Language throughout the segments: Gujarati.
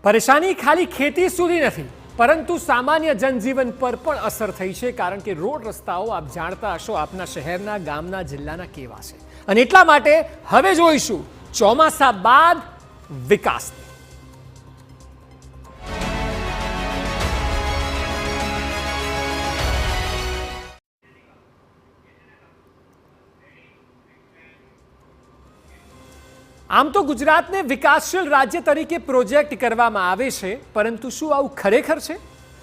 પરેશાની ખાલી ખેતી સુધી નથી, પરંતુ સામાન્ય જનજીવન પર પણ અસર થઈ છે, કારણ કે રોડ રસ્તાઓ આપ જાણતા હશો આપના શહેરના, ગામના, જિલ્લાના કેવા છે. અને એટલા માટે હવે જોઈશું ચોમાસા બાદ વિકાસની. આમ તો ગુજરાતને વિકાસશીલ રાજ્ય તરીકે પ્રોજેક્ટ કરવામાં આવે છે, પરંતુ શું આવું ખરેખર છે?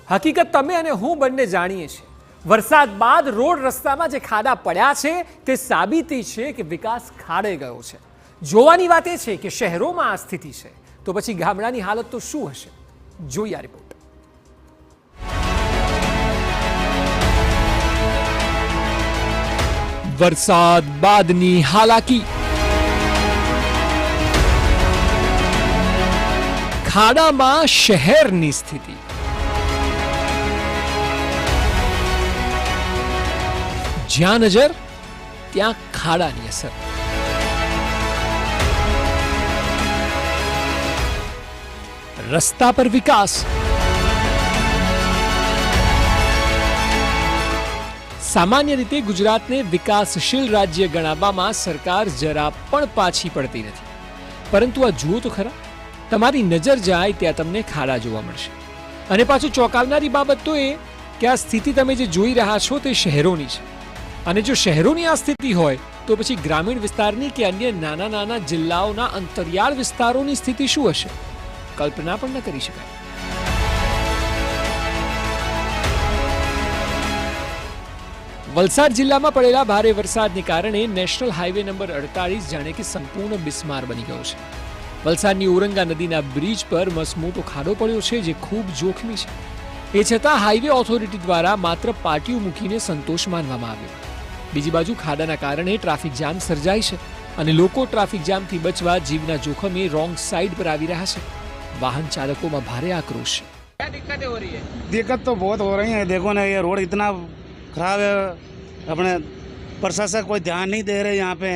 હકીકત તમે અને હું બંને જાણીએ છીએ. વરસાદ બાદ રોડ રસ્તામાં જે ખાડા પડ્યા છે તે સાબિતી છે કે વિકાસ ખાડે ગયો છે. જોવાની વાત એ છે કે શહેરોમાં આ સ્થિતિ છે, તો પછી ગામડાની હાલત તો શું હશે? જોઈએ આ રિપોર્ટ. વરસાદ બાદની હાલાકી, ખાડામાં શહેરની સ્થિતિ. જ્યાં નજર ત્યાં ખાડાની અસર. રસ્તા પર વિકાસ. સામાન્ય રીતે ગુજરાતને વિકાસશીલ રાજ્ય ગણાવવામાં સરકાર જરા પણ પાછી પડતી નથી, પરંતુ આ જુઓ તો ખરા, તમારી નજર જાય ત્યાં તમને ખાડા જોવા મળશે. અને પાછું ચોંકાવનારી બાબત તો એ કે આ સ્થિતિ તમે જે જોઈ રહ્યા છો તે શહેરોની છે. અને જો શહેરોની આ સ્થિતિ હોય તો પછી ગ્રામીણ વિસ્તારની કે અન્ય નાના નાના જિલ્લાઓના અંતરિયાળ વિસ્તારોની સ્થિતિ શું હશે? કલ્પના પણ ન કરી શકાય. વલસાડ જિલ્લામાં પડેલા ભારે વરસાદને કારણે નેશનલ હાઈવે નંબર 48 જાણે કે સંપૂર્ણ બિસ્માર બની ગયો છે. વલસાડની ઓરંગા નદીના બ્રિજ પર મસમોટો ખાડો પડ્યો છે, જે ખૂબ જોખમી છે. એ છતાં હાઈવે ઓથોરિટી દ્વારા માત્ર પાટીઓ મૂકીને સંતોષ માનવામાં આવ્યો. બીજી બાજુ ખાડાના કારણે ટ્રાફિક જામ સર્જાય છે અને લોકો ટ્રાફિક જામથી બચવા જીવના જોખમે રોંગ સાઈડ પર આવી રહ્યા છે. વાહન ચાલકોમાં ભારે આક્રોશ છે. दिक्कत तो बहुत हो रही है. देखो ना, ये रोड इतना खराब है, अपने प्रशासन कोई ध्यान नहीं दे रहे. यहाँ पे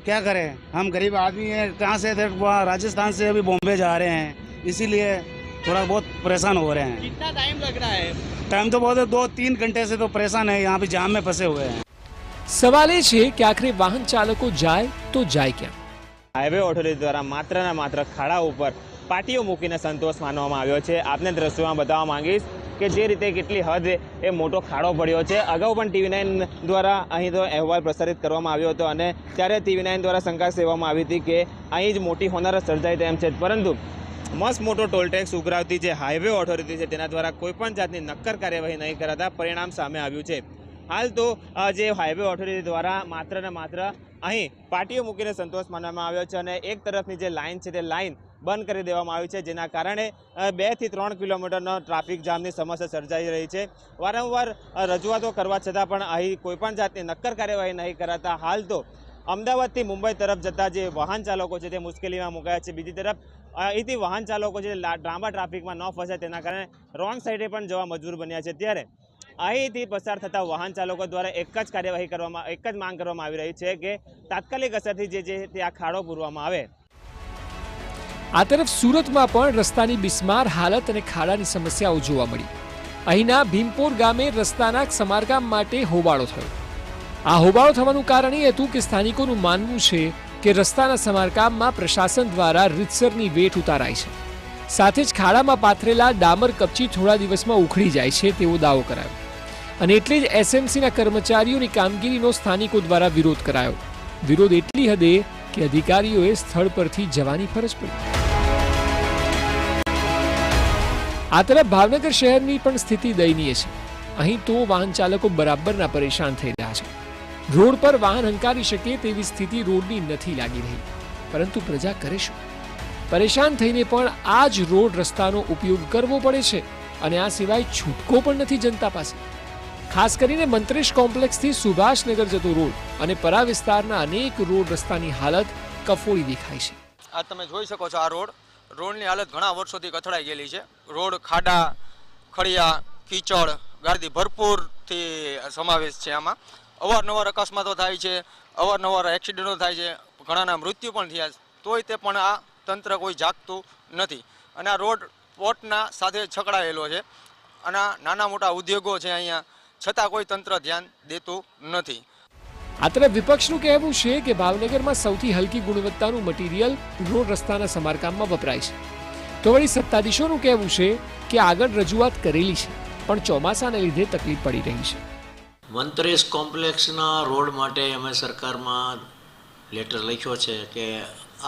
क्या करें, हम गरीब आदमी हैं. कहाँ से थे, राजस्थान से अभी बॉम्बे जा रहे हैं, इसीलिए थोड़ा बहुत परेशान हो रहे हैं. कितना टाइम लग रहा है? टाइम तो बहुत है, 2-3 घंटे से तो परेशान है. यहाँ पे जाम में फंसे हुए हैं. સવાલ એ છે કે આખરે વાહન ચાલકો જાય તો જાય ક્યાં? હાઈવે ઓથોરિટી દ્વારા માત્ર ને માત્ર ખાડા ઉપર પાટીઓ મૂકીને સંતોષ માનવામાં આવ્યો છે. આપને દ્રશ્યોમાં બતાવવા માંગીશ કે જે રીતે કેટલી હદ એ મોટો ખાડો પડ્યો છે. અગાઉ પણ TV9 દ્વારા અહીં તો અહેવાલ પ્રસારિત કરવામાં આવ્યો હતો અને ત્યારે TV9 દ્વારા શંકા સેવામાં આવી હતી કે અહીં જ મોટી હોનારત સર્જાય તેમ છે, પરંતુ મસ્ત મોટો ટોલટેક્સ ઉઘરાવતી જે હાઈવે ઓથોરિટી છે તેના દ્વારા કોઈપણ જાતની નક્કર કાર્યવાહી નહીં કરાતા પરિણામ સામે આવ્યું છે. હાલ તો જે હાઈવે ઓથોરિટી દ્વારા માત્ર ને માત્ર અહીં પાટીઓ મૂકીને સંતોષ માનવામાં આવ્યો છે અને એક તરફની જે લાઇન છે તે લાઇન બંધ કરી દેવામાં આવી છે, જેના કારણે 2 થી 3 કિલોમીટરનો ટ્રાફિક જામની સમસ્યા સર્જાઈ રહી છે. વારંવાર રજૂઆતો કરવા છતાં પણ અહીં કોઈપણ જાતની નક્કર કાર્યવાહી નહીં કરાતા હાલ તો અમદાવાદથી મુંબઈ તરફ જતા જે વાહન ચાલકો છે તે મુશ્કેલીમાં મુકાયા છે. બીજી તરફ અહીંથી વાહન ચાલકો છે લાંબા ટ્રાફિકમાં ન ફસાય તેના કારણે રોંગ સાઈડે પણ જવા મજબૂર બન્યા છે. ત્યારે અહીંથી પસાર થતા વાહન ચાલકો દ્વારા એક જ માંગ કરવામાં આવી રહી છે કે તાત્કાલિક અસરથી જે તે આ ખાડો પૂરવામાં આવે. આ તરફ સુરતમાં પણ રસ્તાની બિસ્માર હાલત અને ખાડાની સમસ્યાઓ જોવા મળી. અહીંના ભીમપોર ગામે રસ્તાના સમારકામ માટે હોબાળો થયો. આ હોબાળો થવાનું કારણ એ હતું કે સ્થાનિકોનું માનવું છે કે રસ્તાના સમારકામમાં પ્રશાસન દ્વારા રીતસરની વેઠ ઉતારાય છે. સાથે જ ખાડામાં પાથરેલા ડામર કપચી થોડા દિવસમાં ઉખડી જાય છે તેવો દાવો કરાયો. અને એટલે જ SMCના કર્મચારીઓની કામગીરીનો સ્થાનિકો દ્વારા વિરોધ કરાયો. વિરોધ એટલી હદે કે અધિકારીઓએ સ્થળ પરથી જવાની ફરજ પડી. આ તરફ ભાવનગર શહેરની પણ સ્થિતિ દયનીય છે. અહીં તો વાહન ચાલકો બરાબરના પરેશાન થઈ રહ્યા છે. રોડ પર વાહન હંકારી શકે તેવી સ્થિતિ રોડની નથી લાગી રહી, પરંતુ પ્રજા કરે શું? પરેશાન થઈને પણ આ જ રોડ રસ્તાનો ઉપયોગ કરવો પડે છે અને આ સિવાય છૂટકો પણ નથી જનતા પાસે. ખાસ કરીને મંત્રેશ કોમ્પ્લેક્સથી સુભાષનગર જતો રોડ અને પરા વિસ્તારના અનેક રોડ રસ્તાની હાલત કફોડી દેખાય છે. આ તમે જોઈ શકો છો, આ રોડની હાલત ઘણા વર્ષોથી કથળાઈ ગયેલી છે. રોડ ખાડા, ખડિયા, કીચડ, ગાડી ભરપૂરથી સમાવેશ છે. આમાં અવારનવાર અકસ્માતો થાય છે, અવારનવાર એક્સિડન્ટો થાય છે, ઘણાના મૃત્યુ પણ થયા છે. તોય તે પણ આ તંત્ર કોઈ જાગતું નથી અને આ રોડ પોર્ટના સાથે છકડાયેલો છે અને નાના મોટા ઉદ્યોગો છે અહીંયા, છતાં કોઈ તંત્ર ધ્યાન દેતું નથી. આ તરફ વિપક્ષનું કહેવું છે કે ભાવનગરમાં સૌથી હલકી ગુણવત્તાનું મટીરિયલ રોડ રસ્તાના સમારકામમાં વપરાય છે. તો વળી સત્તાધીશોનું કહેવું છે કે આગળ રજૂઆત કરેલી છે, પણ ચોમાસાને લીધે તકલીફ પડી રહી છે. વનતરેશ કોમ્પ્લેક્સના રોડ માટે અમે સરકારમાં લેટર લખ્યો છે કે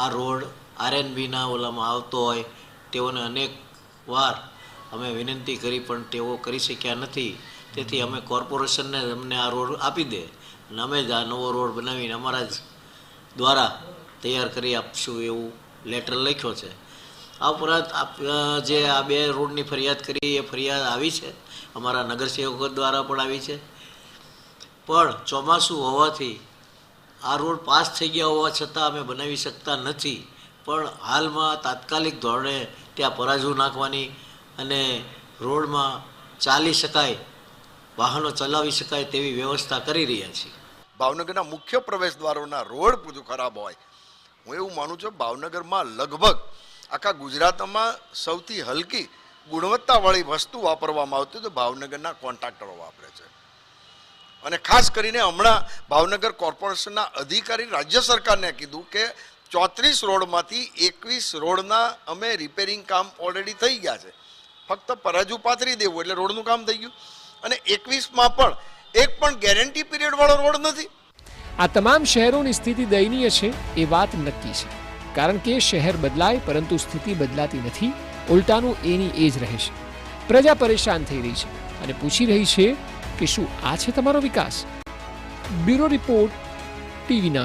આ રોડ આરએનબીના ઓલામાં આવતો હોય તેઓને અનેક વાર અમે વિનંતી કરી પણ તેઓ કરી શક્યા નથી. તેથી અમે કોર્પોરેશનને અમને આ રોડ આપી દે અને અમે જ આ નવો રોડ બનાવીને અમારા જ દ્વારા તૈયાર કરી આપશું એવું લેટર લખ્યો છે. આ ઉપરાંત જે આ 2 રોડની ફરિયાદ કરી એ ફરિયાદ આવી છે, અમારા નગરસેવકો દ્વારા પણ આવી છે. પણ ચોમાસું હોવાથી આ રોડ પાસ થઈ ગયા હોવા છતાં અમે બનાવી શકતા નથી. પણ હાલમાં તાત્કાલિક ધોરણે ત્યાં પરાજુ નાખવાની અને રોડમાં ચાલી શકાય, વાહનો ચલાવી શકાય તેવી વ્યવસ્થા કરી રહ્યા છીએ. ભાવનગરના મુખ્ય પ્રવેશ દ્વારોના રોડ બધું ખરાબ હોય. હું એવું માનું છું ભાવનગરમાં લગભગ આખા ગુજરાતમાં સૌથી હલકી ગુણવત્તાવાળી વસ્તુ વાપરવામાં આવતી તો ભાવનગરના કોન્ટ્રાક્ટરો વાપરે છે. અને ખાસ કરીને હમણાં ભાવનગર કોર્પોરેશનના અધિકારી રાજ્ય સરકારને કીધું કે 34 રોડમાંથી 21 રોડના અમે રિપેરિંગ કામ ઓલરેડી થઈ ગયા છે, ફક્ત પરાજુ પાથરી દેવું એટલે રોડનું કામ થઈ ગયું. અને 21માં પણ એક પણ ગેરંટી પીરિયડવાળો રોડ નથી. આ તમામ શહેરોની સ્થિતિ દયનીય છે એ વાત નક્કી છે, કારણ કે શહેર બદલાય પરંતુ સ્થિતિ બદલાતી નથી, ઉલટાનું એની એ જ રહે છે. પ્રજા પરેશાન થઈ રહી છે અને પૂછી રહી છે કે શું આ છે તમારો વિકાસ? Bureau report, TV9.